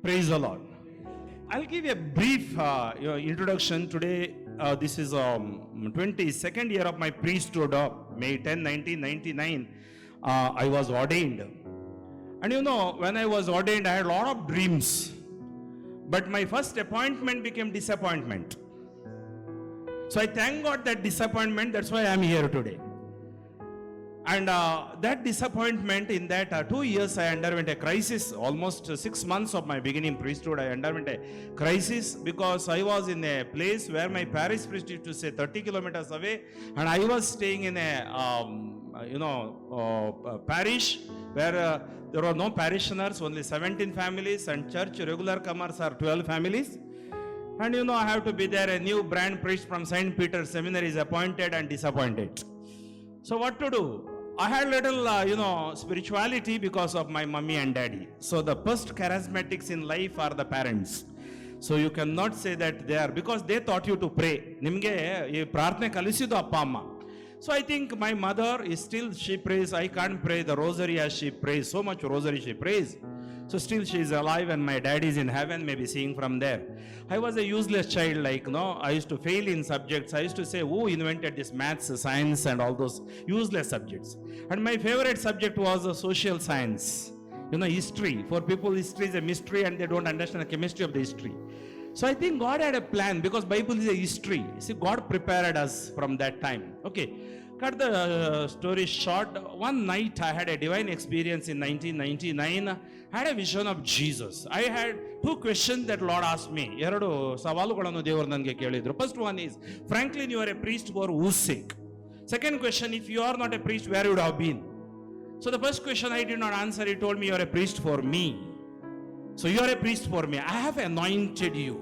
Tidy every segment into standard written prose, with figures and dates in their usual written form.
Praise the Lord. I'll give a brief introduction today. This is 22nd year of my priesthood. May 10, 1999. I was ordained. And when I was ordained, I had a lot of dreams. But my first appointment became disappointment. So I thank God that disappointment, that's why I am here today. And that disappointment, in that 2 years I underwent a crisis. Almost 6 months of my beginning priesthood, I underwent a crisis because I was in a place where my parish priest used to say 30 kilometers away, and I was staying in a parish where there were no parishioners, only 17 families, and church regular comers are 12 families. And I have to be there. A new brand priest from St. Peter's Seminary is appointed and disappointed. So what to do? I had little, spirituality because of my mummy and daddy. So the first charismatics in life are the parents. So you cannot say that they are, because they taught you to pray. Nimge ee prarthane kalisidu appa amma. So I think my mother is still, she prays. I can't pray the rosary as she prays. So much rosary she prays. So still she is alive and my dad is in heaven, maybe seeing from there. I was a useless child, I used to fail in subjects. I used to say, who invented this maths, science and all those useless subjects. And my favorite subject was social science. History. For people, history is a mystery and they don't understand the chemistry of the history. So I think God had a plan because Bible is a history. See, God prepared us from that time. Okay. Cut the story short. One night I had a divine experience in 1999. I had a vision of Jesus. I had two questions that Lord asked me. ಎರಡು ಸವಾಲುಗಳನ್ನು ದೇವರು ನನಗೆ ಕೇಳಿದ್ರು. First one is, Franklin, you are a priest for whose sake? Second question, if you are not a priest, where would you have been? So the first question I did not answer. He told me, you are a priest for me. So you are a priest for me. I have anointed you.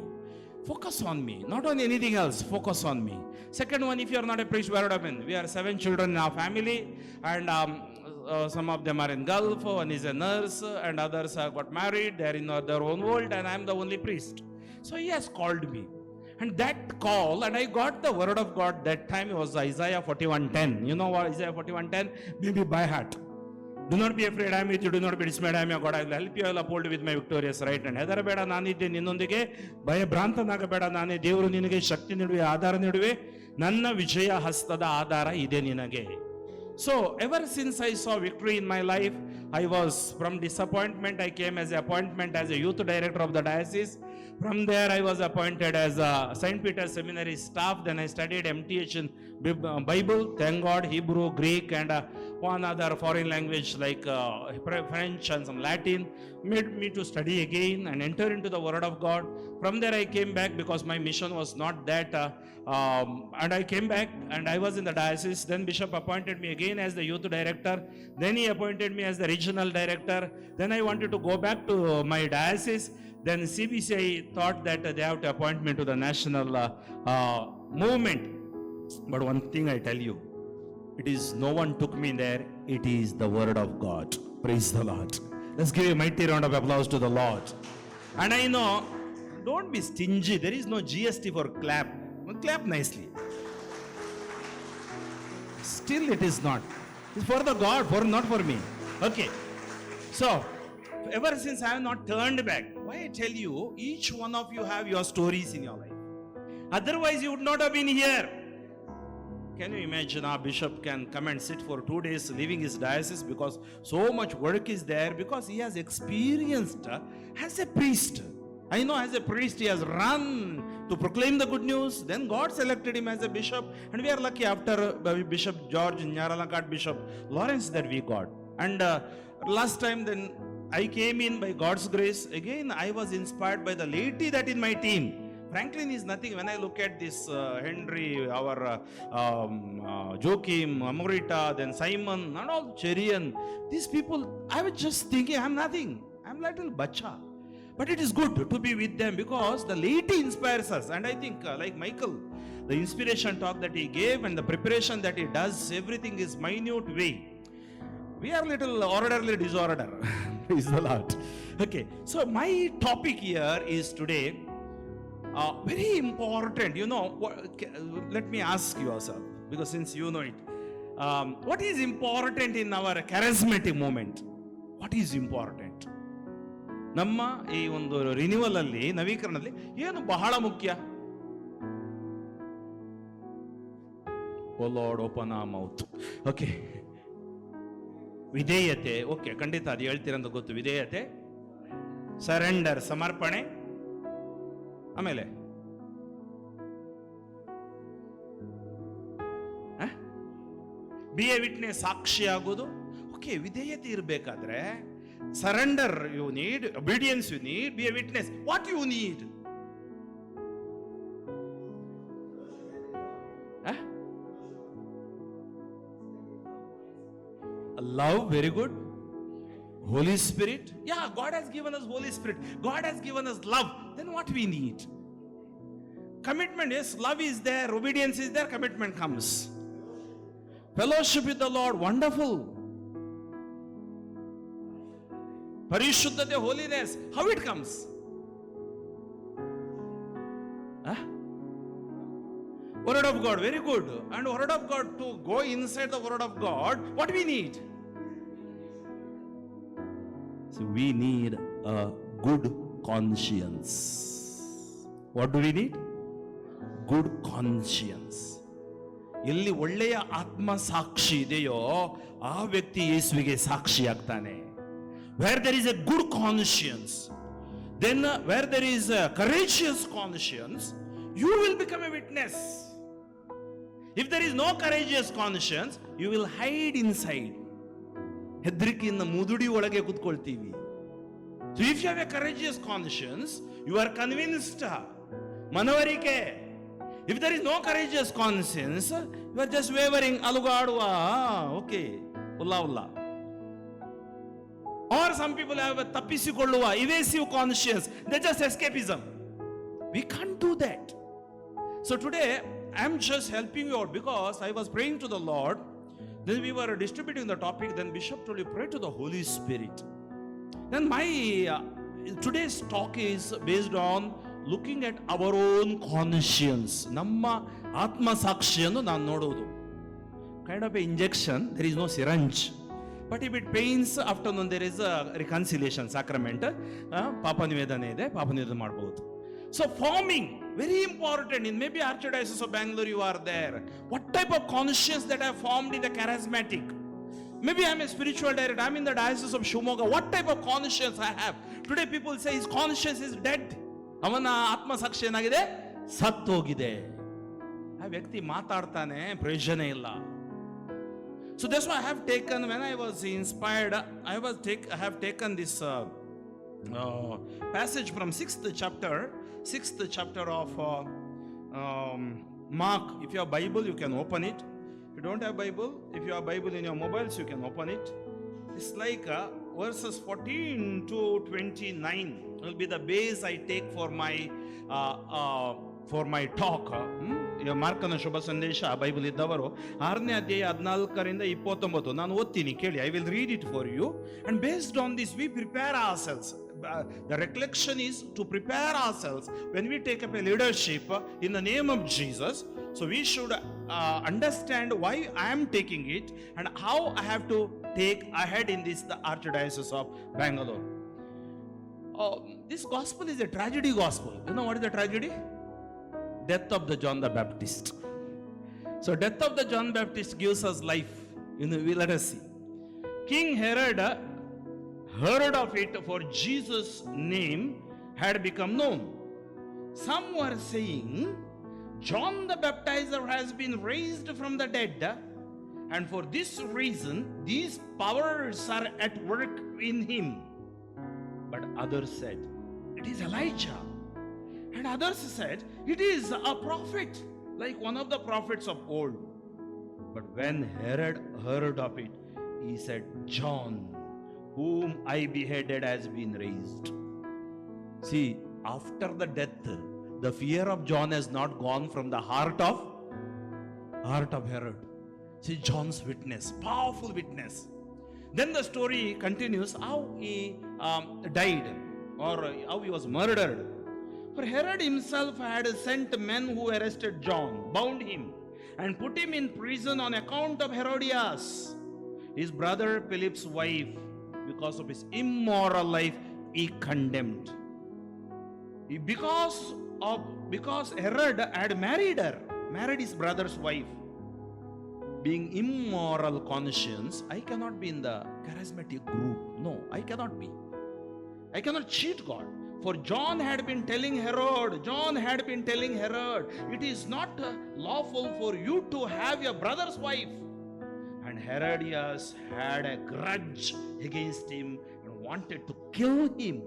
Focus on me, not on anything else. Focus on me. Second one, if you are not a priest, where would have been? We are 7 children in our family, and some of them are in Gulf. One is a nurse, and others have got married. They are in their own world, and I am the only priest. So he has called me, and that call, and I got the word of God. That time it was Isaiah 41:10. You know what Isaiah 41:10? Maybe by heart. Do not be afraid, I am with you. Do not be dismayed, I am your God. I will help you. I will uphold you with my victorious right hand. ಹೆದರಬೇಡ, ನಾನಿದ್ದೆ ನಿನ್ನೊಂದಿಗೆ. ಭಯಭ್ರಾಂತನಾಗಬೇಡ, ನಾನೇ ದೇವರು ನಿನಗೆ ಶಕ್ತಿ ನೀಡುವೆ, ಆಧಾರ ನೀಡುವೆ. ನನ್ನ ವಿಜಯ ಹಸ್ತದ ಆಧಾರ ಇದೆ ನಿನಗೆ. So ever since I saw victory in my life, I was from disappointment. I came as an appointment as a youth director of the diocese. From there I was appointed as a St. Peter's Seminary staff. Then I studied MTH in Bible, thank God, Hebrew, Greek, and one other foreign language like French and some Latin. Made me to study again and enter into the Word of God. From there I came back because my mission was not that. And I came back and I was in the diocese. Then Bishop appointed me again as the youth director. Then he appointed me as the regional director. Then I wanted to go back to my diocese. Then CBCI thought that they have to appoint me to the national movement. But one thing I tell you, it is no one took me there. It is the word of God. Praise the Lord. Let's give a mighty round of applause to the Lord. And I know, don't be stingy. There is no GST for clap. Clap nicely. Still it is not. It's for the God, not for me. Okay. So, ever since I have not turned back, why I tell you, each one of you have your stories in your life. Otherwise, you would not have been here. Can you imagine our bishop can come and sit for 2 days leaving his diocese because so much work is there, because he has experienced as a priest. I know as a priest he has run to proclaim the good news. Then God selected him as a bishop, and we are lucky after Bishop George Nyaralakat, Bishop Lawrence that we got. And last time then I came in by God's grace. Again I was inspired by the laity that in my team. Franklin is nothing. When I look at this Henry, our Joachim, Amorita, then Simon, and all Cherian, these people, I was just thinking, I'm nothing. I'm little bacha. But it is good to be with them because the laity inspires us. And I think, like Michael, the inspiration talk that he gave and the preparation that he does, everything is minute way. We are little orderly disorder. Praise the Lord. Okay, so my topic here is today very important. Let me ask you yourself, because since you know it, what is important in our charismatic movement? What is important? ನಮ್ಮ ಈ ಒಂದು renewal ಅಲ್ಲಿ, ನವೀಕರಣದಲ್ಲಿ ಏನು ಬಹಳ ಮುಖ್ಯ? ಓ lord open ಆ mouth. Okay, ವಿಧೇಯತೆ. Okay, ಖಂಡಿತ ಅದು ಹೇಳ್ತೀರಂತ ಗೊತ್ತು. ವಿಧೇಯತೆ, ಸರೆಂಡರ್, ಸಮರ್ಪಣೆ. ಆಮೇಲೆ ಬಿ ಎ ವಿಟ್ನೆಸ್, ಸಾಕ್ಷಿ ಆಗೋದು. ಓಕೆ, ವಿಧೇಯತೆ ಇರಬೇಕಾದ್ರೆ surrender you need, obedience you need, be a witness. What you need? Love, very good. Holy Spirit. Yeah, God has given us Holy Spirit. God has given us love. Then what we need? Commitment. Yes, love is there, obedience is there, commitment comes. Fellowship with the Lord, wonderful. Parishuddhate, holiness, how it comes? Word of God, very good. And Word of God, to go inside the Word of God, what we need? So we need a good conscience. What do we need? Good conscience. ಎಲ್ಲಿ ಒಳ್ಳೆಯ ಆತ್ಮ ಸಾಕ್ಷಿ ಇದೆಯೋ ಆ ವ್ಯಕ್ತಿ ಯೇಸುವಿಗೆ ಸಾಕ್ಷಿ ಆಗ್ತಾನೆ. Where there is a good conscience, then where there is a courageous conscience, you will become a witness. If there is no courageous conscience, you will hide inside. ಹೆದರಿಕೆಯಿಂದ ಮುದುಡಿ ಒಳಗೆ ಕೂತ್ಕೊಳ್ತೀವಿ. So if you have a courageous conscience, you are convinced. ಮನವರಿಕೆ. If there is no courageous conscience, you are just wavering, ಅಲುಗಾಡುವ. Okay, Ulla Ulla. Or some people have a ತಪ್ಪಿಸಿಕೊಳ್ಳುವ, evasive conscience. They just escapism. We can't do that. So today I am just helping you out because I was praying to the Lord. Then we were distributing the topic. Then Bishop told you pray to the Holy Spirit. Then my today's talk is based on looking at our own conscience. ನಮ್ಮ ಆತ್ಮ ಸಾಕ್ಷಿಯನ್ನು ನಾನು ನೋಡುವುದು. Kind of a injection. There is no syringe. But if it pains, afternoon there is a reconciliation sacrament. ಪಾಪ ನಿವೇದನೆ ಇದೆ, ಪಾಪ ನಿವೇದನೆ ಮಾಡಬಹುದು. So forming, very important. In maybe Archdiocese of Bangalore you are there. What type of conscience that I have formed in the charismatic? Maybe I am a spiritual director. I am in the Diocese of Shimoga. What type of conscience I have? Today people say his conscience is dead. ಅವನ ಆತ್ಮ ಸಾಕ್ಷಿ ಏನಾಗಿದೆ? ಸತ್ತೋಗಿದೆ. ಆ ವ್ಯಕ್ತಿ ಮಾತಾಡ್ತಾನೆ, ಪ್ರಯೋಜನ ಇಲ್ಲ. So that's why I have taken, when I was inspired, I have taken this passage from 6th chapter of Mark. If you have Bible, you can open it. If you don't have Bible, if you have Bible in your mobiles, you can open it. It's like verses 14 to 29 will be the base I take for my talk. ಮಾರ್ಕನ ಶುಭ ಸಂದೇಶ Bible ಇದ್ದವರು 6ನೇ ಅಧ್ಯಾಯ 14ರಿಂದ 29 ನಾನು ಓದ್ತೀನಿ, ಕೇಳಿ. I will read it for you, and based on this we prepare ourselves. The recollection is to prepare ourselves when we take up a leadership in the name of Jesus. So we should understand why I am taking it and how I have to take ahead in this, the Archdiocese of Bangalore. This gospel is a tragedy gospel. You know what is the tragedy? Death of the John the Baptist. So death of the John Baptist gives us life. Let us see. King Herod heard of it, for Jesus' name had become known. Some were saying, John the Baptizer has been raised from the dead, and for this reason these powers are at work in him. But others said, it is Elijah. And others said, it is a prophet, like one of the prophets of old. But when Herod heard of it, he said, John, whom I beheaded, has been raised. See, after the death, the fear of John has not gone from the heart of Herod. See, John's witness, powerful witness. Then the story continues how he died, or how he was murdered. For Herod himself had sent men who arrested John, bound him, and put him in prison on account of Herodias, his brother Philip's wife. Because of his immoral life, he condemned. Because Herod had married his brother's wife. Being immoral conscience, I cannot be in the charismatic group. No, I cannot be. I cannot cheat God. For John had been telling Herod, it is not lawful for you to have your brother's wife. And Herodias had a grudge against him and wanted to kill him.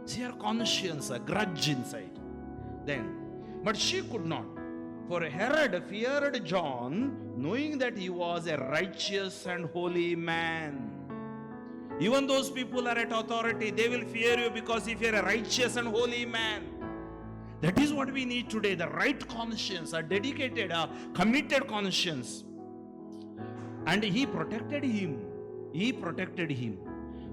See her conscience, a grudge inside. But she could not. For Herod feared John, knowing that he was a righteous and holy man. Even those people are at authority, they will fear you because if you're a righteous and holy man. That is what we need today, the right conscience, a dedicated, a committed conscience. And he protected him.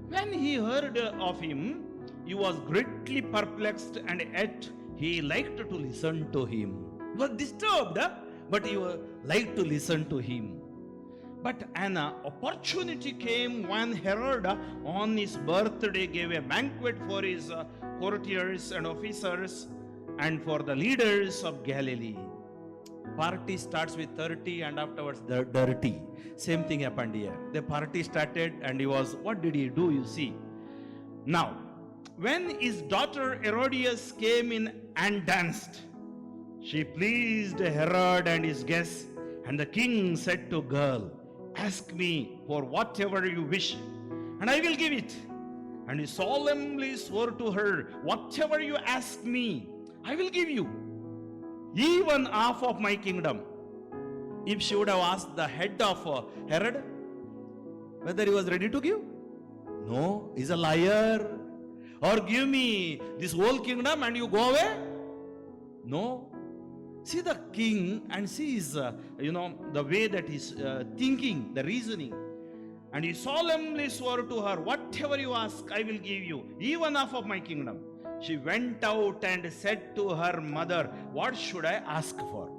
When he heard of him, he was greatly perplexed, and yet he liked to listen to him. He was disturbed, but he liked to listen to him. But an opportunity came when Herod, on his birthday, gave a banquet for his courtiers and officers and for the leaders of Galilee. Party starts with 30 and afterwards dirty. Same thing happened here. The party started and what did he do, you see? Now, when his daughter Herodias came in and danced, she pleased Herod and his guests, and the king said to girl, ask me for whatever you wish, and I will give it. And he solemnly swore to her, whatever you ask me, I will give you, even half of my kingdom. If she would have asked the head of Herod whether he was ready to give, no, he's a liar. Or give me this whole kingdom and you go away? No. See the king and see his, the way that he's thinking, the reasoning. And he solemnly swore to her, whatever you ask, I will give you, even half of my kingdom. She went out and said to her mother, what should I ask for?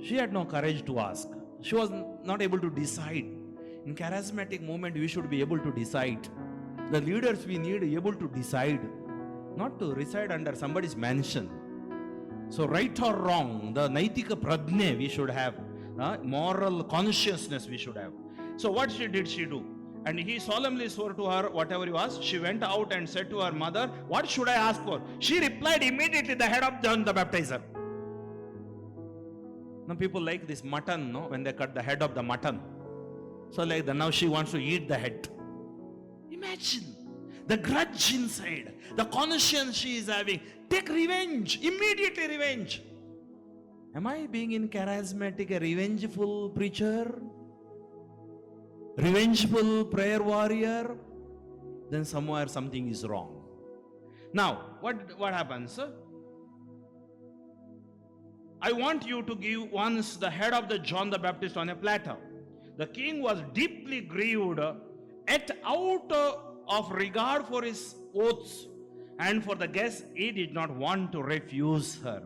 She had no courage to ask. She was not able to decide. In charismatic movement, we should be able to decide. The leaders we need able to decide, not to reside under somebody's mansion. So right or wrong, the naitika pradne we should have, moral consciousness we should have. So what did she do? And he solemnly swore to her, whatever you ask. She went out and said to her mother, what should I ask for? She replied immediately, the head of John the Baptizer. Now people like this mutton, no? When they cut the head of the mutton. So like now she wants to eat the head. Imagine the grudge inside, the conscience she is having. Take revenge, immediately revenge. Am I being in charismatic a revengeful preacher? Revengeful prayer warrior? Then somewhere something is wrong. Now, what happens? I want you to give once the head of the John the Baptist on a platter. The king was deeply grieved, yet out of regard for his oaths and for the guests, he did not want to refuse her.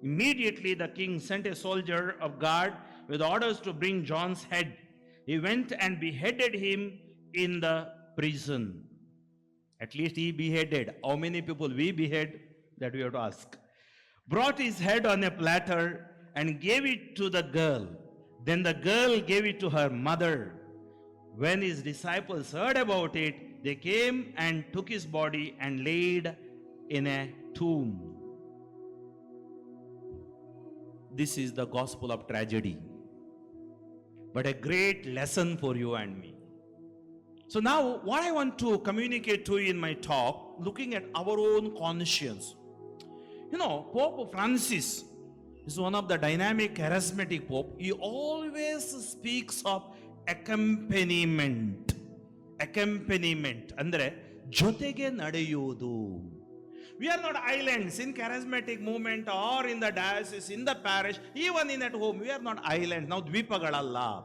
Immediately the king sent a soldier of guard with orders to bring John's head. He went and beheaded him in the prison. At least he beheaded. How many people we behead? That we have to ask. Brought his head on a platter and gave it to the girl. Then the girl gave it to her mother. When his disciples heard about it, they came and took his body and laid in a tomb. This is the gospel of tragedy, but a great lesson for you and me. So now what I want to communicate to you in my talk, looking at our own conscience. You know, Pope Francis is one of the dynamic charismatic Pope. He always speaks of accompaniment. Andre jotege nadeyudu. We are not islands in charismatic movement or in the diocese, in the parish, even in at home. We are not islands. Now dvipagalalla.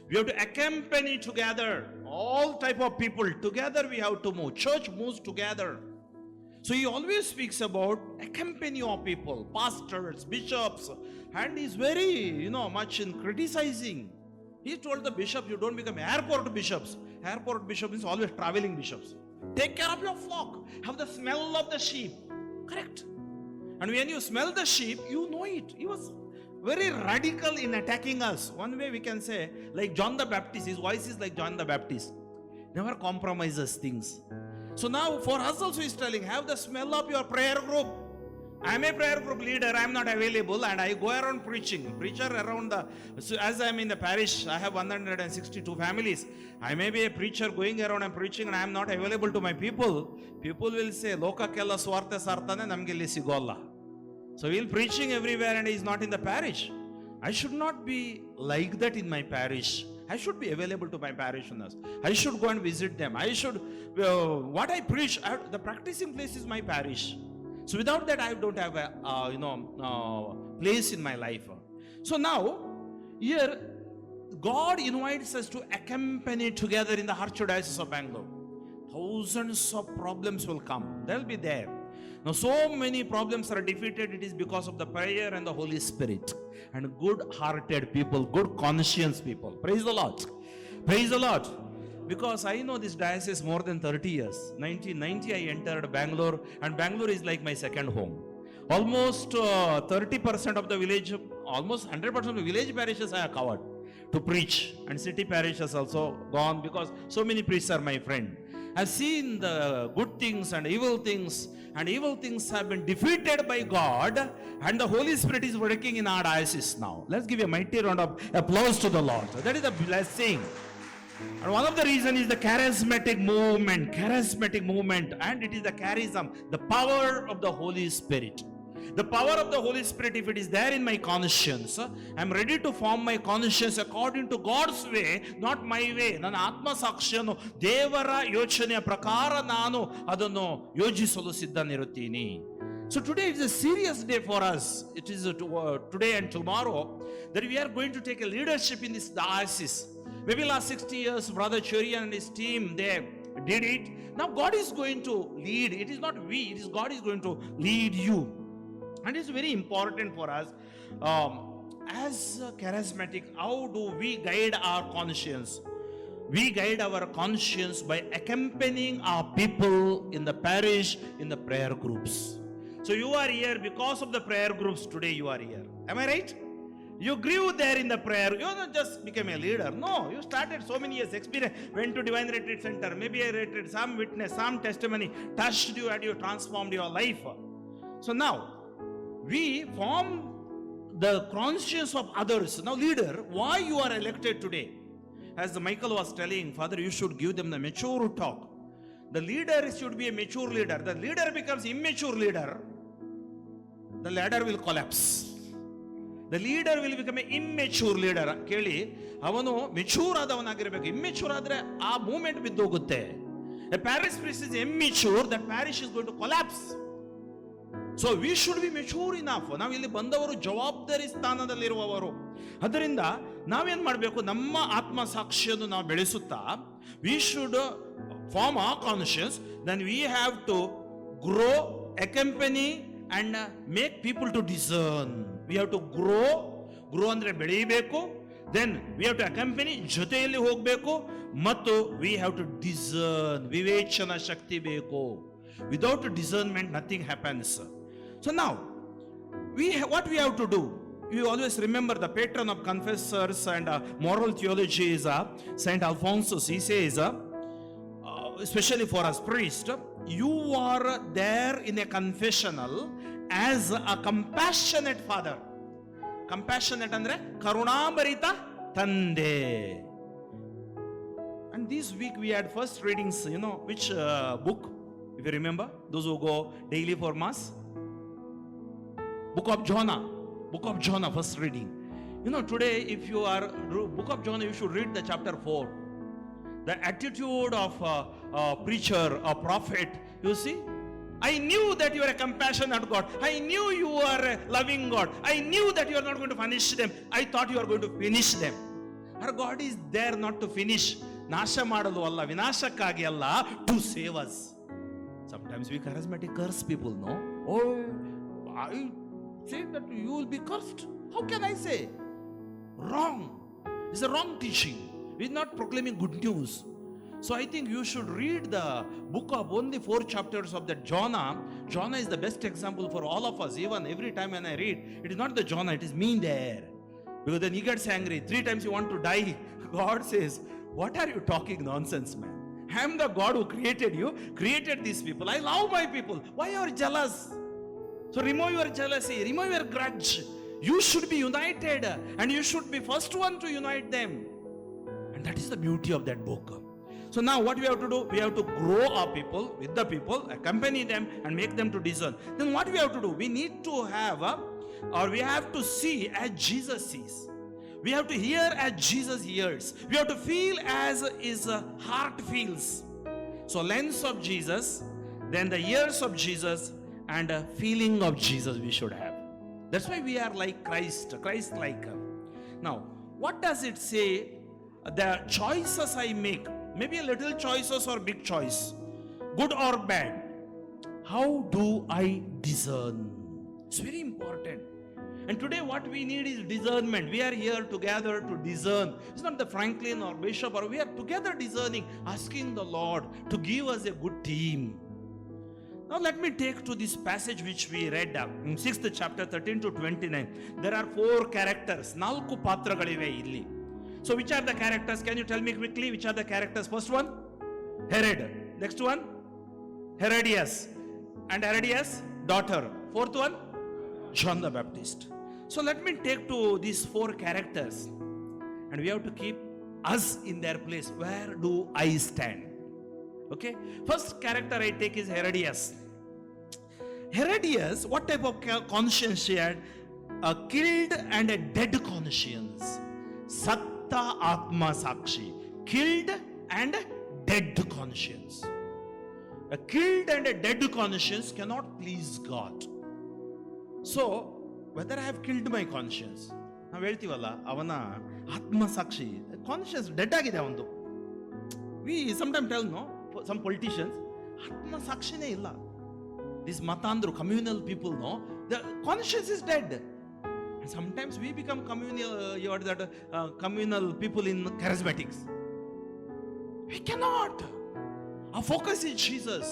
We have to accompany together. All type of people together we have to move. Church moves together. So he always speaks about accompany of people, pastors, bishops, and he's very, much in criticizing. He told the bishop, you don't become airport bishops. Airport bishop means always traveling bishops. Take care of your flock. Have the smell of the sheep. Correct. And when you smell the sheep, you know it. He was very radical in attacking us. One way we can say, like John the Baptist, his voice is like John the Baptist. Never compromises things. So now for us also he's telling, have the smell of your prayer group. I am a prayer group leader, I am not available, and I go around preaching. Preacher around so as I am in the parish, I have 162 families. I may be a preacher going around and preaching and I am not available to my people. People will say, Lokakella Swartha Sartane Namgili Sigolla. So he'll preaching everywhere and he is not in the parish. I should not be like that in my parish. I should be available to my parishioners. I should go and visit them. I should, what I preach, the practicing place is my parish. So without that, I don't have a place in my life. So now, here, God invites us to accompany together in the Archdiocese of Bangalore. Thousands of problems will come. They'll be there. Now, so many problems are defeated. It is because of the prayer and the Holy Spirit. And good-hearted people, good conscience people. Praise the Lord. Praise the Lord. Because I know this diocese more than 30 years. 1990 I entered Bangalore, and Bangalore is like my second home. Almost 30% of the village, almost 100% of the village parishes I have covered to preach, and city parishes also gone because so many priests are my friend. I've seen the good things and evil things have been defeated by God, and the Holy Spirit is working in our diocese now. Let's give a mighty round of applause to the Lord. That is a blessing. And one of the reasons is the charismatic movement, and it is the charism, the power of the Holy Spirit. The power of the Holy Spirit, if it is there in my conscience, I am ready to form my conscience according to God's way, not my way. ನನ್ನ ಆತ್ಮಸಾಕ್ಷಿಯನ್ನು ದೇವರ ಯೋಚನೆಯ ಪ್ರಕಾರ ನಾನು ಅದನ್ನು ಯೋಜಿಸಲು ಸಿದ್ಧನಿರುತ್ತೀನಿ. So today is a serious day for us. It is today and tomorrow that we are going to take a leadership in this diocese. Maybe last 60 years, Brother Cherian and his team, they did it. Now God is going to lead. It is not we, it is God is going to lead you. And it's very important for us. As charismatic, how do we guide our conscience? We guide our conscience by accompanying our people in the parish, in the prayer groups. So you are here because of the prayer groups. Today you are here. Am I right? You grew there in the prayer. You not just became a leader. No, you started so many years experience. Went to Divine Retreat Center. Maybe a retreat, some witness, some testimony touched you and you transformed your life. So now, we form the conscience of others. Now leader, why you are elected today? As Michael was telling, Father, you should give them the mature talk. The leader should be a mature leader. The leader becomes immature leader, the ladder will collapse. The leader will become an immature leader. ಕೇಳಿ ಅವನು mature ಆದವನಾಗಿರಬೇಕು. Immature ಆದ್ರೆ ಆ movement ಬಿದ್ದೋಗುತ್ತೆ. A parish priest is immature, that parish is going to collapse. So we should be mature enough. ನಾವು ಇಲ್ಲಿ ಬಂದವರು ಜವಾಬ್ದಾರಿ ಸ್ಥಾನದಲ್ಲಿರುವವರು. ಅದರಿಂದ ನಾವೇನ್ ಮಾಡಬೇಕು, ನಮ್ಮ ಆತ್ಮ ಸಾಕ್ಷಿಯನ್ನು ನಾವು ಬೆಳೆಸುತ್ತಾ, we should form our conscience, then we have to grow, accompany and make people to discern. We have to grow ಅಂದ್ರೆ ಬೆಳೆಯಬೇಕು. Then we have to accompany, ಜೊತೆಯಲ್ಲಿ ಹೋಗಬೇಕು. ಮತ್ತು we have to discern, ವಿವೇಚನ ಶಕ್ತಿ ಬೇಕು. Without discernment nothing happens. So now what we have to do, you always remember the patron of confessors and moral theology is Saint Alphonsus. He says, especially for us priests, you are there in a confessional as a compassionate father. Compassionate andre karunambarita tande. And this week we had first readings, which book, if you remember, those who go daily for mass, book of Jonah, first reading. Today if you are book of Jonah, you should read the chapter 4. The attitude of a preacher, a prophet. You see, I knew that you are a compassionate God. I knew you are a loving God. I knew that you are not going to punish them. I thought you are going to finish them. Our God is there not to finish. ನಾಶ ಮಾಡಲು ಅಲ್ಲ, ವಿನಾಶಕ್ಕಾಗಿ ಅಲ್ಲ, to save us. Sometimes we charismatic curse people, no? Oh, I say that you will be cursed. How can I say? Wrong. It's a wrong teaching. We're not proclaiming good news. So I think you should read the book of only 4 chapters of that Jonah. Jonah is the best example for all of us. Even every time when I read, it is not the Jonah, it is me there. Because then he gets angry. 3 times you want to die. God says, what are you talking nonsense, man? I am the God who created you, created these people. I love my people. Why are you jealous? So remove your jealousy, remove your grudge. You should be united and you should be first one to unite them. And that is the beauty of that book. So now what we have to do? We have to grow our people, with the people, accompany them and make them to discern. Then what we have to do? We need to have, or we have to see as Jesus sees. We have to hear as Jesus hears. We have to feel as his heart feels. So lens of Jesus, then the ears of Jesus, and a feeling of Jesus we should have. That's why we are like Christ, Christ-like. Now, what does it say? The choices I make, maybe a little choices or big choice, good or bad, how do I discern? It's very important. And today what we need is discernment. We are here together to discern. It's not the Franklin or Bishop, or we are together discerning, asking the Lord to give us a good team. Now let me take to this passage which we read in 6th chapter 13 to 29. There are 4 characters. 4 ಪಾತ್ರಗಳಿವೆ ಇಲ್ಲಿ. So which are the characters? Can you tell me quickly which are the characters? First one, Herod. Next one, Herodias. And Herodias' daughter. 4th one, John the Baptist. So let me take to these 4 characters. And we have to keep us in their place. Where do I stand? Okay. First character I take is Herodias. Herodias, what type of conscience she had? A killed and a dead conscience. Satta Atma Sakshi. Killed and dead conscience. A killed and a dead conscience cannot please God. So, whether I have killed my conscience, ನಾವು ಹೇಳ್ತೀವಲ್ಲ ಅವನ ಆತ್ಮಸಾಕ್ಷಿ conscious dead ಆಗಿದೆ ಅವನು. We sometimes tell some politicians ಆತ್ಮಸಾಕ್ಷಿನೇ ಇಲ್ಲ. These matandru communal people the conscience is dead. And sometimes we become communal people in charismatics. We cannot. Our focus is Jesus.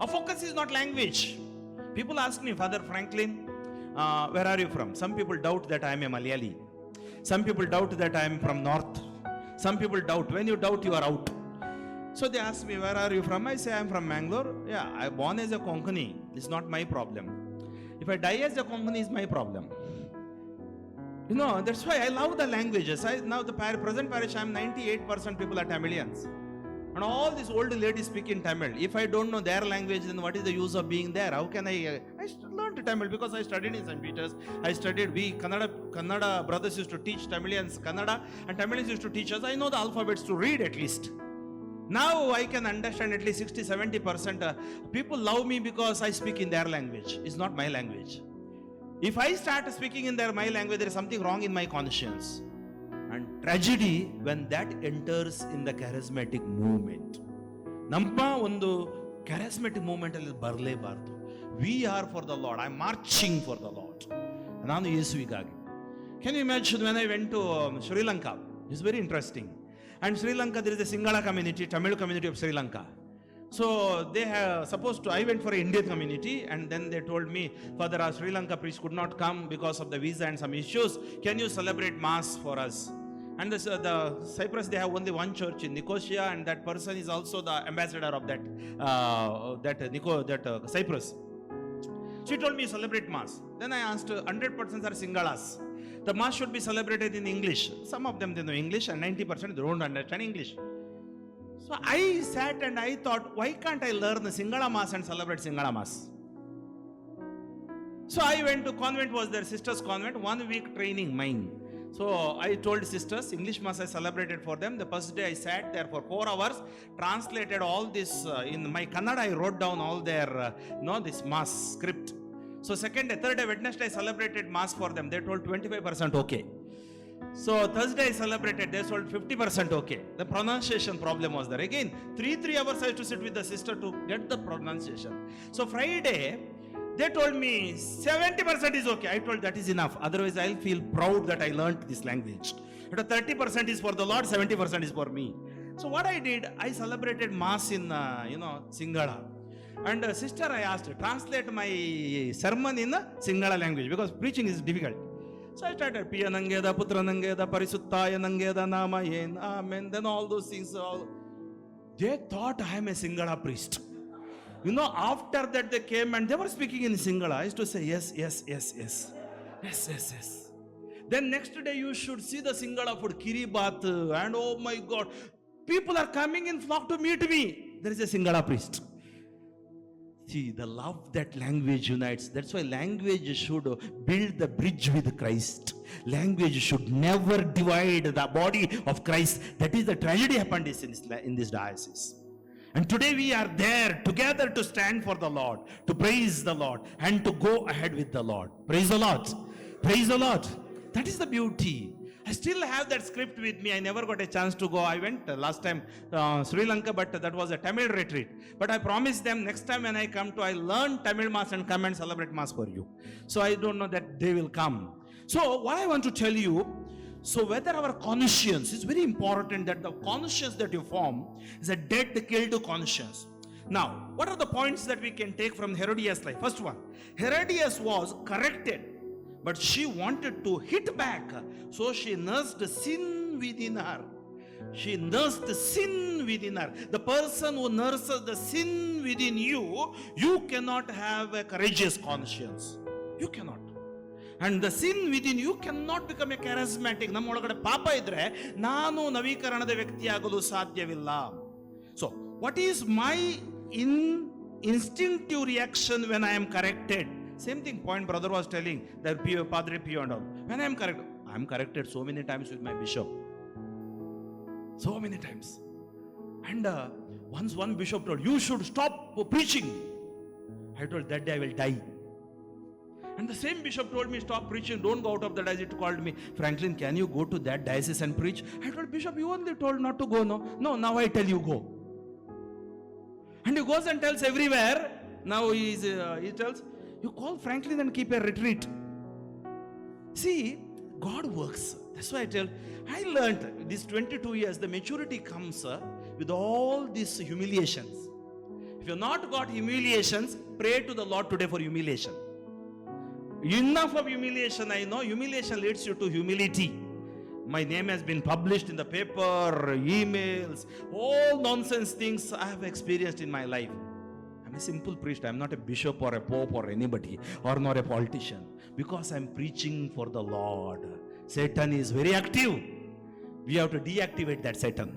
Our focus is not language. People ask me, Father Franklin, where are you from? Some people doubt that I am a Malayali. Some people doubt that I am from North. Some people doubt. When you doubt, you are out. So they ask me, where are you from? I say, I am from Mangalore. Yeah, I am born as a Konkani. It's not my problem. If I die as a Konkani, it's my problem. You know, that's why I love the languages. Now the present parish, I am 98% people are Tamilians. And all these old ladies speak in Tamil. If I don't know their language, then what is the use of being there? How can I learned Tamil because I studied in St. Peter's. I studied, Kannada brothers used to teach Tamilians Kannada, and Tamilians used to teach us. I know the alphabets to read at least. Now I can understand at least 60-70%. People love me because I speak in their language. It's not my language. If I start speaking in my language, there is something wrong in my conscience. And tragedy when that enters in the charismatic movement. Namma ಒಂದು charismatic movement ಅಲ್ಲಿ ಬರಲೇಬಾರದು. We are for the Lord. I'm marching for the Lord. ನಾನು ಯೇಸುವಿಗಾಗಿ. Can you imagine when I went to Sri Lanka? It's very interesting. And Sri Lanka, there is a Sinhala community, Tamil community of Sri Lanka. So they have supposed to, I went for an Indian community, and then they told me, Father, our Sri Lanka priest could not come because of the visa and some issues. Can you celebrate Mass for us? And the Cyprus, they have only one church in Nicosia, and that person is also the ambassador of Cyprus. She told me celebrate Mass. Then I asked, 100% are Singalas. The Mass should be celebrated in English. Some of them they know English, and 90% they don't understand English. So I sat and I thought, why can't I learn the Singhala Mass and celebrate Singhala Mass? So I went to convent, was their sisters' convent, 1 week training mine. So I told sisters, English Mass I celebrated for them. The first day I sat there for 4 hours, translated all this in my Kannada. I wrote down all their, this Mass script. So second day, third day, Wednesday I celebrated Mass for them. They told 25% okay. So Thursday I celebrated, they told 50% okay. The pronunciation problem was there. Again, 3 hours I had to sit with the sister to get the pronunciation. So Friday, they told me 70% is okay. I told that is enough. Otherwise I'll feel proud that I learned this language. But 30% is for the Lord, 70% is for me. So what I did, I celebrated Mass in, Sinhala. And sister, I asked, translate my sermon in Sinhala language because preaching is difficult. So I started, Piya Nangeda, Putra Nangeda, Parisuttaya Nangeda, Nama Yen, Amen, then all those things. They thought I am a Sinhala priest. After that they came and they were speaking in Sinhala. I used to say, yes. Then next day you should see the Sinhala food, Kiribath, and oh my God, people are coming in flock to meet me. There is a Sinhala priest. See, the love that language unites. That's why language should build the bridge with Christ. Language should never divide the body of Christ. That is the tragedy happened in this diocese. And today we are there together to stand for the Lord, to praise the Lord, and to go ahead with the Lord. Praise the Lord. Praise the Lord. That is the beauty. I still have that script with me. I never got a chance to go. I went last time Sri Lanka, but that was a Tamil retreat. But I promised them next time when I come I learn Tamil Mass and come and celebrate Mass for you. So I don't know that they will come. So what I want to tell you, so whether our conscience is very important, that the conscience that you form is a dead, killed conscience. Now, what are the points that we can take from Herodias' life? First one, Herodias was corrected, but she wanted to hit back. So she nursed sin within her. She nursed sin within her. The person who nurses the sin within you, you cannot have a courageous conscience. You cannot. And the sin within you cannot become a charismatic. ನಮ್ಮೊಳಗಡೆ ಪಾಪ ಇದ್ರೆ ನಾನು ನವೀಕರಣದ ವ್ಯಕ್ತಿಯಾಗಲು ಸಾಧ್ಯವಿಲ್ಲ. So, what is my instinctive reaction when I am corrected? Same thing point brother was telling, that Padre Pio and all. When I am corrected so many times with my bishop. So many times. And once one bishop told, you should stop preaching. I told, that day I will die. And the same bishop told me, stop preaching, don't go out of the diocese. He called me, Franklin, can you go to that diocese and preach? I told, Bishop, you only told not to go, no, now I tell you go. And he goes and tells everywhere. Now he tells, you call Franklin and keep a retreat. See, God works. That's why I learned these 22 years, the maturity comes with all these humiliations. If you've not got humiliations, pray to the Lord today for humiliation. Enough of humiliation, I know. Humiliation leads you to humility. My name has been published in the paper, emails, all nonsense things I have experienced in my life. I'm a simple priest. I'm not a bishop or a pope or anybody, or not a politician. Because I'm preaching for the Lord. Satan is very active. We have to deactivate that Satan.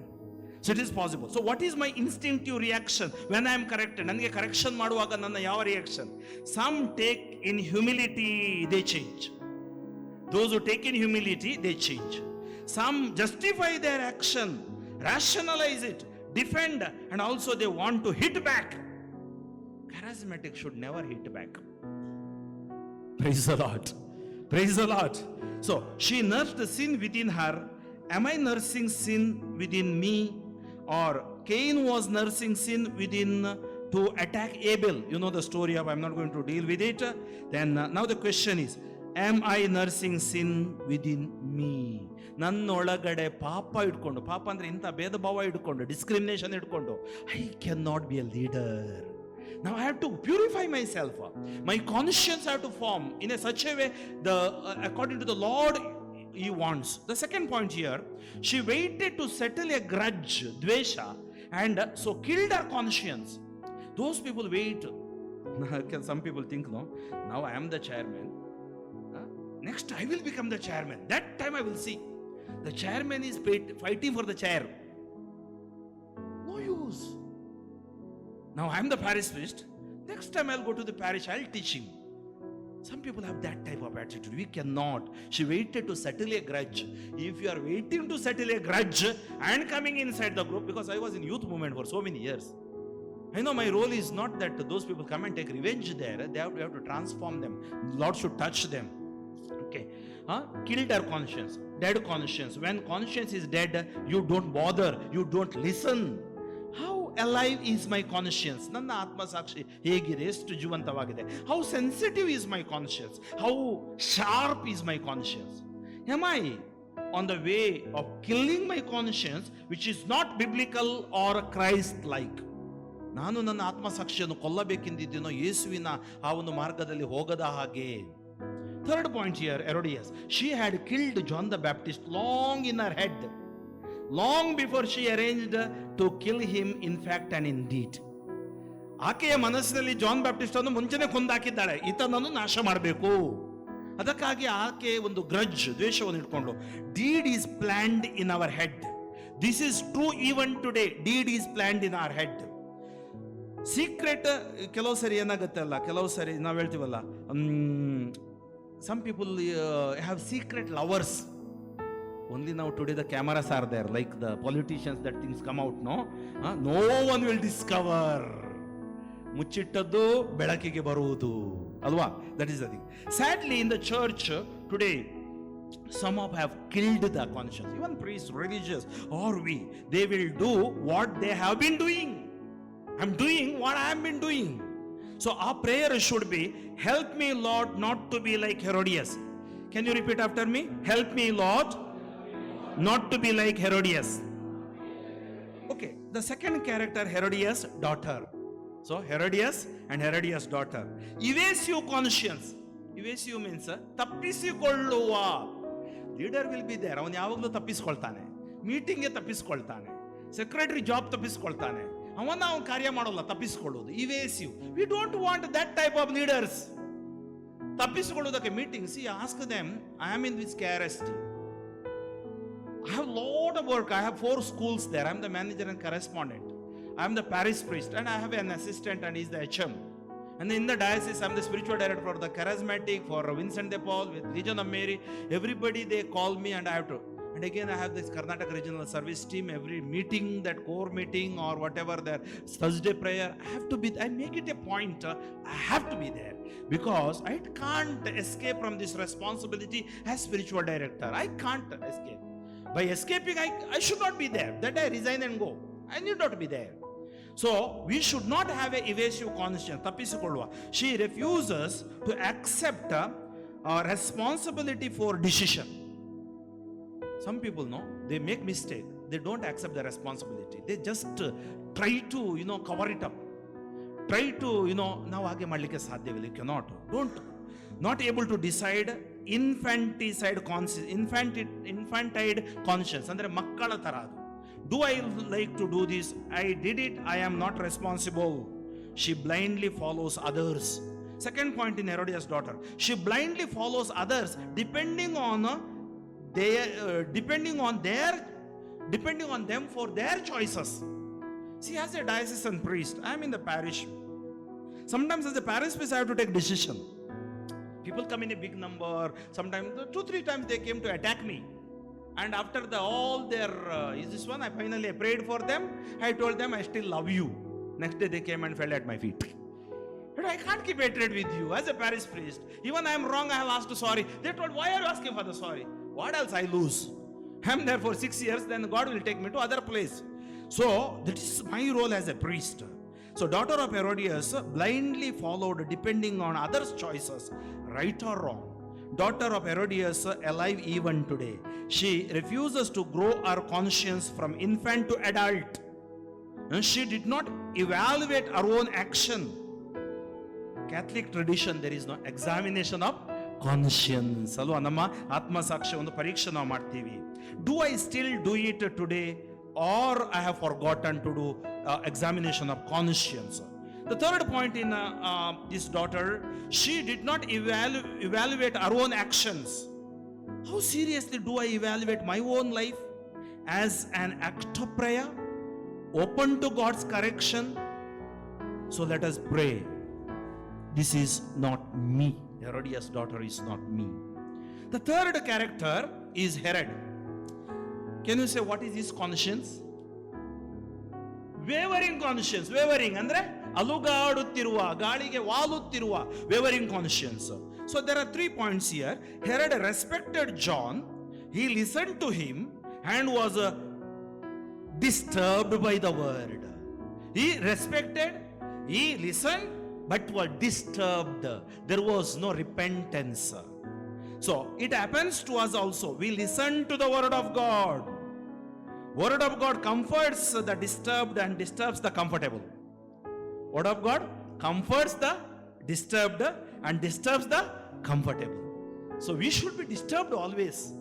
So it is possible. So what is my instinctive reaction when I am corrected? Nange correction maduvaga nanna yava reaction? Some take in humility, they change. Those who take in humility, they change. Some justify their action, rationalize it, defend, and also they want to hit back. Charismatic should never hit back. Praise the Lord. Praise the Lord. So she nursed the sin within her. Am I nursing sin within me? Or Cain was nursing sin within to attack Abel. You know the story of, I'm not going to deal with it. Then now the question is, am I nursing sin within me? ನನ್ನೊಳಗಡೆ ಪಾಪ ಇಟ್ಕೊಂಡು, ಪಾಪ ಅಂದ್ರೆ ಇಂಥ ಭೇದ ಭಾವ ಇಟ್ಕೊಂಡು, discrimination ಇಟ್ಕೊಂಡು, I cannot be a leader. Now I have to purify myself. My conscience have to form in a such a way, according to the Lord He wants. The second point here, she waited to settle a grudge, dvesha, and so killed her conscience. Those people wait. Some people think, no, now I am the chairman. Next I will become the chairman. That time I will see. The chairman is fighting for the chair. No use. Now I am the parish priest. Next time I'll go to the parish, I'll teach him. Some people have that type of attitude. We cannot. She waited to settle a grudge. If you are waiting to settle a grudge and coming inside the group, because I was in youth movement for so many years, I know my role is not that those people come and take revenge there. They have to transform them. Lord should touch them. Okay. Killed our conscience. Dead conscience. When conscience is dead, you don't bother. You don't listen. How alive is my conscience? Nanna atma sakshi hegide, ಎಷ್ಟು ಜೀವಂತವಾಗಿದೆ? How sensitive is my conscience? How sharp is my conscience? Am I on the way of killing my conscience, which is not biblical or Christ-like. ನಾನು ನನ್ನ ಆತ್ಮಸಾಕ್ಷಿಯನ್ನು ಕೊಲ್ಲಬೇಕೆಂದಿದ್ದೇನೋ ಯೇಸುವಿನ ಆ ಒಂದು ಮಾರ್ಗದಲ್ಲಿ ಹೋಗದ ಹಾಗೆ. Third point here, Herodias. She had killed John the Baptist long in her head, long before she arranged to kill him in fact and in deed. ಆಕೆಯ ಮನಸ್ಸಿನಲ್ಲಿ ಜಾನ್ ಬ್ಯಾಪ್ಟಿಸ್ಟ್ ಅನ್ನು ಮುಂಚೆನೆ ಕೊಂದಾಕಿದ್ದಾಳೆ, ಈತನನ್ನು ನಾಶ ಮಾಡಬೇಕು. ಅದಕ್ಕಾಗಿ ಆಕೆ ಒಂದು ಗ್ರಜ್, ದ್ವೇಷವನ್ನು ಇಟ್ಕೊಂಡು. Deed is planned in our head. This is true even today. Deed is planned in our head. Secret ಕೆಲವು ಸರಿ ಏನಾಗುತ್ತೆ ಅಲ್ಲ, ಕೆಲವು ಸರಿ ನಾವು ಹೇಳ್ತೀವಲ್ಲ, some people have secret lovers. Only now today the cameras are there, like the politicians, that things come out, no one will discover. ಮುಚ್ಚಿಟ್ಟದ್ದು ಬೆಳಕಿಗೆ ಬರುವುದು ಅಲ್ವಾ? That is the thing. Sadly in the church today, some of have killed the conscience. Even priests, religious, or they will do what they have been doing. I'm doing what I have been doing. So our prayer should be, help me Lord not to be like Herodias. Can you repeat after me? Help me Lord not to be like Herodias. Okay, the second character, Herodias' daughter. So Herodias and Herodias' daughter. Evasive conscience. Evasive means ತಪ್ಪಿಸಿಕೊಳ್ಳುವ. Leader will be there. ಅವನು ಯಾವಾಗಲೂ ತಪ್ಪಿಸ್ಕೊಳ್ತಾನೆ, ಮೀಟಿಂಗ್ಗೆ ತಪ್ಪಿಸ್ಕೊಳ್ತಾನೆ, secretary job ತಪ್ಪಿಸ್ಕೊಳ್ತಾನೆ, ಅವನ ಕಾರ್ಯ ಮಾಡೋಲ್ಲ, ತಪ್ಪಿಸ್ಕೊಳ್ಳೋದು. Evasive. We don't want that type of leaders. ತಪ್ಪಿಸಿಕೊಳ್ಳೋದಕ್ಕೆ meeting. See, ask them, I am in this KRST. I have lot of work. I have 4 schools there. I am the manager and correspondent. I am the parish priest and I have an assistant and he is the HM. And in the diocese, I am the spiritual director for the charismatic, for Vincent de Paul, with Legion of Mary. Everybody, they call me and I have to. And again, I have this Karnataka regional service team. Every meeting, that core meeting or whatever, their Thursday prayer, I have to be. I make it a point. I have to be there because I can't escape from this responsibility as spiritual director. I can't escape. By escaping, I should not be there. That I resign and go. I need not be there. So we should not have a evasive conscience. ತಪ್ಪಿಸಿಕೊಳ್ಳುವ. She refuses to accept responsibility for decision. Some people know they make mistake. They don't accept the responsibility. They just try to cover it up. Try to ನಾವು ಹಾಗೆ ಮಾಡಲಿಕ್ಕೆ ಸಾಧ್ಯವಿಲ್ಲ. Cannot. Don't. Not able to decide. Infantile conscience. ಅಂದರೆ ಮಕ್ಕಳ ತರ ಅದು. Do I like to do this? I did it. I am not responsible. She blindly follows others. Second point in Herodias' daughter. She blindly follows others depending on them for their choices. See, as a diocesan priest, I am in the parish. Sometimes as a parish priest, I have to take decision. People come in a big number. Sometimes 2-3 times they came to attack me. And after all their is this one, I finally prayed for them. I told them I still love you. Next day they came and fell at my feet. But I can't keep hatred with you as a parish priest. Even I am wrong, I have asked sorry. They told, why are you asking for the sorry? What else I lose? I am there for 6 years, then God will take me to other place. So that is my role as a priest. So daughter of Herodias blindly followed depending on others' choices, right or wrong. Daughter of Herodias, alive even today. She refuses to grow her conscience from infant to adult. And she did not evaluate her own action. Catholic tradition, there is no examination of conscience. ಅಲ್ವಾ? ನಮ್ಮ ಆತ್ಮಸಾಕ್ಷಿ ಒಂದು ಪರೀಕ್ಷೆ ನಾವು ಮಾಡ್ತೀವಿ. Do I still do it today or I have forgotten to do examination of conscience? The third point in this daughter, she did not evaluate her own actions. How seriously do I evaluate my own life? As an act of prayer, open to God's correction. So let us pray. This is not me. Herodias' daughter is not me. The third character is Herod. Can you say what is his conscience? Wavering conscience. Wavering andre ಅಲುಗಾಡುತ್ತಿರುವ, ಗಾಳಿಗೆ ವಾಲುತ್ತಿರುವ ವೇವರಿಂಗ್ conscience. So there are 3 points here. Herod respected John. He listened to him and was disturbed by the word. He respected, he listened, but was disturbed. There was no repentance. So it happens to us also. We listen to the word of God. Word of God comforts the disturbed and disturbs the comfortable. Word of God comforts the disturbed and disturbs the comfortable. So we should be disturbed always.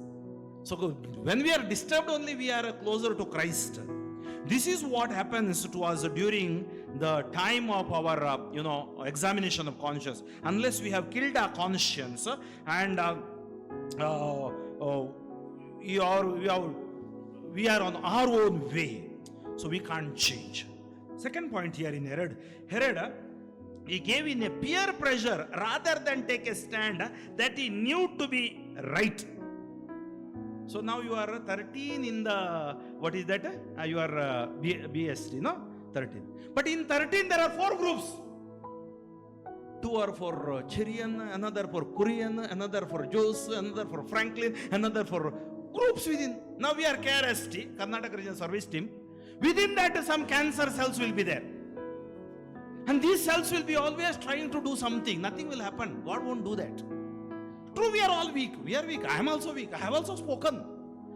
So when we are disturbed only, we are closer to Christ. This is what happens to us during the time of our examination of conscience. Unless we have killed our conscience and we are on our own way, so we can't change. Second point here in Herod, he gave in a peer pressure rather than take a stand that he knew to be right. So now you are 13 in the, what is that? You are BST, no? 13. But in 13 there are 4 groups. 2 are for Chilean, another for Korean, another for Jews, another for Franklin, another for groups within. Now we are KRST, Karnataka Regional Service Team. Within that some cancer cells will be there. And these cells will be always trying to do something. Nothing will happen. God won't do that. True, we are all weak. We are weak. I am also weak. I have also spoken.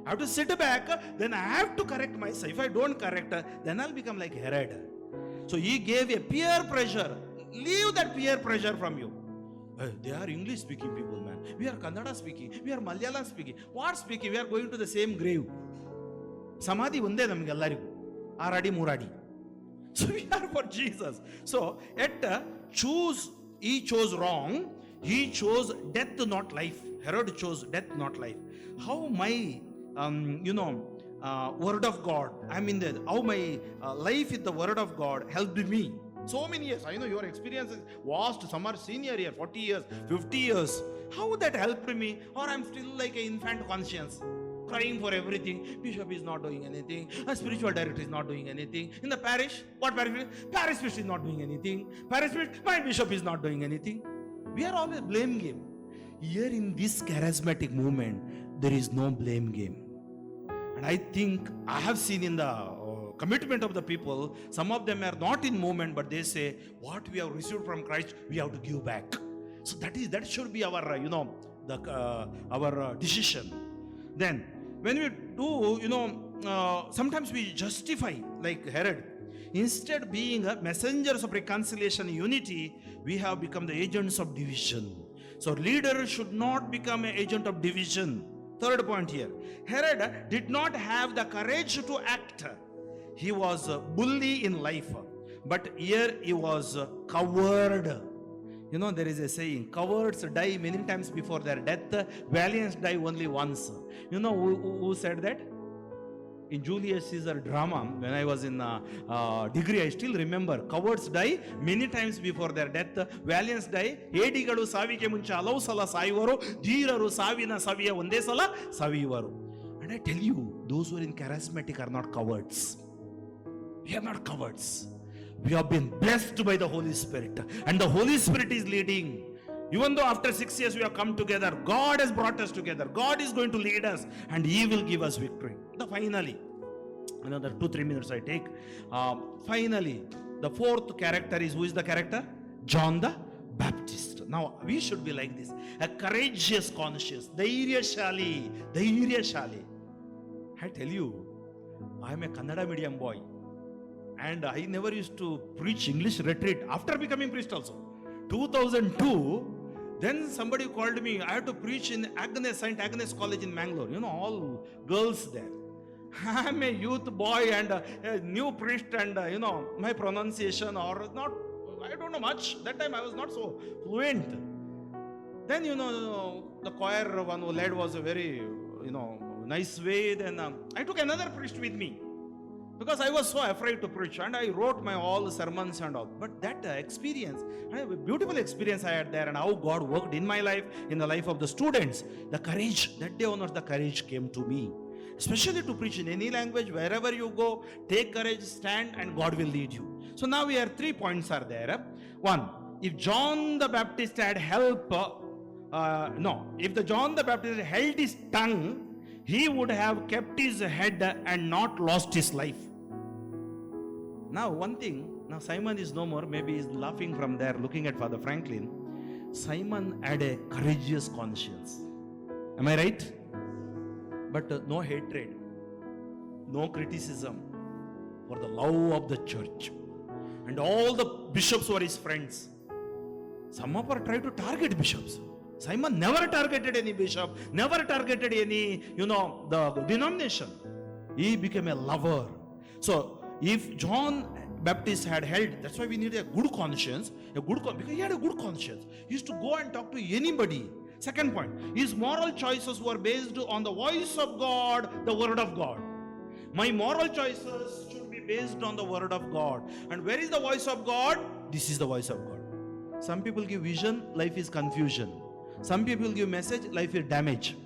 I have to sit back. Then I have to correct myself. If I don't correct, then I'll become like Herod. So he gave a peer pressure. Leave that peer pressure from you. They are English speaking people, man. We are Kannada speaking. We are Malayalam speaking. What speaking? We are going to the same grave. Samadhi unde namgellarigu. Aradi muradi. So we are for Jesus. So yet he chose wrong. He chose death, not life. Herod chose death, not life. How my word of God, how my life in the word of God helped me. So many years. I know your experience is vast. Some are senior here, 40 years, 50 years. How that helped me? Or I'm still like an infant conscience, crying for everything. Bishop is not doing anything. A spiritual director is not doing anything. In the parish, what parish? Parish priest is not doing anything. Parish priest, my bishop is not doing anything. We are always blame game. Here in this charismatic movement, there is no blame game. And I think I have seen in the commitment of the people, some of them are not in movement, but they say, what we have received from Christ, we have to give back. So that should be our, our decision. Then, when we do, sometimes we justify, like Herod. Instead being messengers of reconciliation and unity, we have become the agents of division. So leaders should not become an agent of division. Third point here. Herod did not have the courage to act. He was a bully in life. But here he was a coward. There is a saying, cowards die many times before their death. Valiants die only once. Who said that? In Julius Caesar drama, when I was in degree, I still remember, cowards die many times before their death. Valiants die, Edigalu savike munche halavu sala sayivaru, Dheeraru savina saviya onde sala savivaru. And I tell you, those who are in charismatic are not cowards. We are not cowards. We have been blessed by the Holy Spirit, and the Holy Spirit is leading. Even though after 6 years we have come together, God has brought us together. God is going to lead us and He will give us victory. Finally, another 2-3 minutes I take. Finally, the fourth character is, who is the character? John the Baptist. Now, we should be like this. A courageous conscience. Dhairyashali. I tell you, I am a Kannada medium boy. And I never used to preach English retreat after becoming priest also. 2002, then somebody called me. I had to preach in St. Agnes College in Mangalore. All girls there. I'm a youth boy and a new priest, and my pronunciation or not, I don't know much. That time I was not so fluent. Then the choir one who led was a very nice way. Then I took another priest with me, because I was so afraid to preach, and I wrote my all sermons and all. But that experience, a beautiful experience I had there, and how God worked in my life, in the life of the students. The courage, that day onwards the courage came to me. Especially to preach in any language, wherever you go, take courage, stand, and God will lead you. So now we have 3 points are there. One, if John the Baptist had help, if the John the Baptist held his tongue, he would have kept his head and not lost his life. Now one thing, now Simon is no more, maybe he's laughing from there looking at Father Franklin. Simon had a courageous conscience. Am I right? But no hatred, no criticism, for the love of the church. And all the bishops were his friends. Some of us tried to target bishops. Simon never targeted any bishop, never targeted any, the denomination. He became a lover. So if John Baptist had held, that's why we need a good conscience, because he had a good conscience. He used to go and talk to anybody. Second point, his moral choices were based on the voice of God, the word of God. My moral choices should be based on the word of God. And where is the voice of God? This is the voice of God. Some people give vision, life is confusion. Some people give message, life is damage.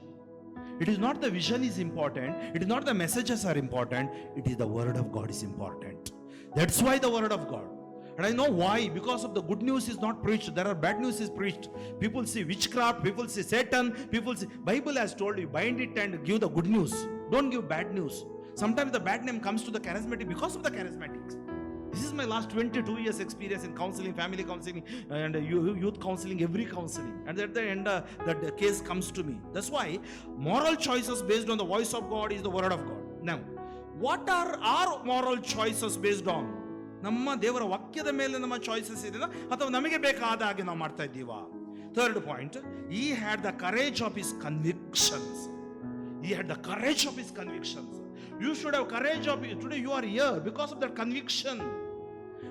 It is not the vision is important, it is not the messages are important, it is the word of God is important. That's why the word of God. And I know why, because of the good news is not preached, there are bad news is preached. People see witchcraft, people see Satan, people see, Bible has told you, bind it and give the good news. Don't give bad news. Sometimes the bad name comes to the charismatic because of the charismatics. This is my last 22 years experience in counseling, family counseling, and youth counseling, every counseling. And at the end, that case comes to me. That's why moral choices based on the voice of God is the word of God. Now, what are our moral choices based on? ನಮ್ಮ ದೇವರ ವಾಕ್ಯದ ಮೇಲೆ ನಮ್ಮ choices ಇದೆಯಾ ಅಥವಾ ನಮಗೆ ಬೇಕಾದ ಹಾಗೆ ನಾವು ಮಾಡ್ತಾ ಇದ್ದೀವಾ? Third point, he had the courage of his convictions. He had the courage of his convictions. You should have courage of it. Today you are here because of that conviction.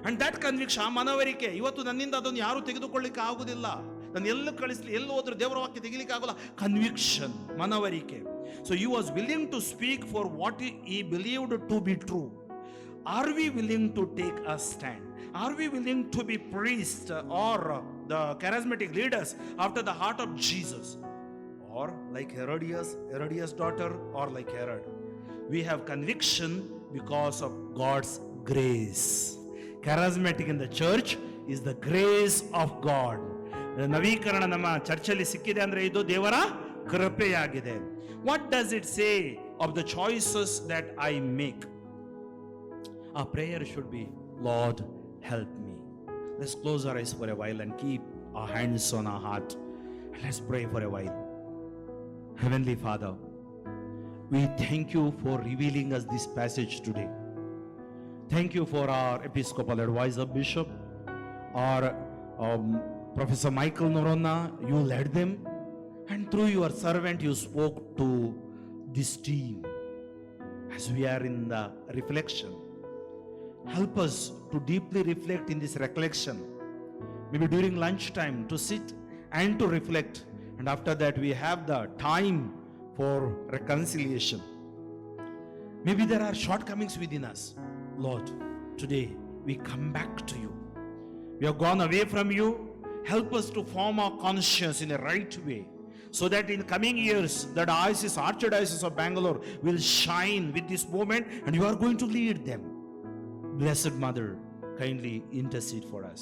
And that conviction, ಮನವರಿಕೆ, ಇವತ್ತು ನನ್ನಿಂದ ಅದನ್ನು ಯಾರು ತೆಗೆದುಕೊಳ್ಳಿಕ್ಕೆ ಆಗುದಿಲ್ಲ. ನಾನು ಎಲ್ಲ ಕಳಿಸ್ಲಿ, ಎಲ್ಲಿ ಹೋದ್ರು ದೇವರ ವಾಕ್ಯ ತೆಗಿಲಿಕ್ಕೆ ಆಗೋಲ್ಲ. ಕನ್ವಿಕ್ಷನ್, ಮನವರಿಕೆ. So he was willing to speak for what he believed to be true. Are we willing to take a stand? Are we willing to be priests or the charismatic leaders after the heart of Jesus? Or like Herodias' daughter, or like Herod? We have conviction because of God's grace. Charismatic in the church is the grace of God. ನವೀಕರಣ ನಮ್ಮ ಚರ್ಚಲ್ಲಿ ಸಿಕ್ಕಿದೆ ಅಂದ್ರೆ ಇದು ದೇವರ ಕೃಪೆಯಾಗಿದೆ. What does it say of the choices that I make? Our prayer should be, Lord, help me. Let's close our eyes for a while and keep our hands on our heart. Let's pray for a while. Heavenly Father, we thank you for revealing us this passage today. Thank you for our Episcopal Advisor, Bishop, our Professor Michael Noronha. You led them, and through your servant you spoke to this team. As we are in the reflection, help us to deeply reflect in this recollection. Maybe during lunchtime to sit and to reflect, and after that we have the time for reconciliation. Maybe there are shortcomings within us. Lord, today we come back to you. We have gone away from you. Help us to form our conscience in a right way, so that in coming years the diocese, Archdiocese of Bangalore will shine with this movement, and you are going to lead them. Blessed Mother, kindly intercede for us.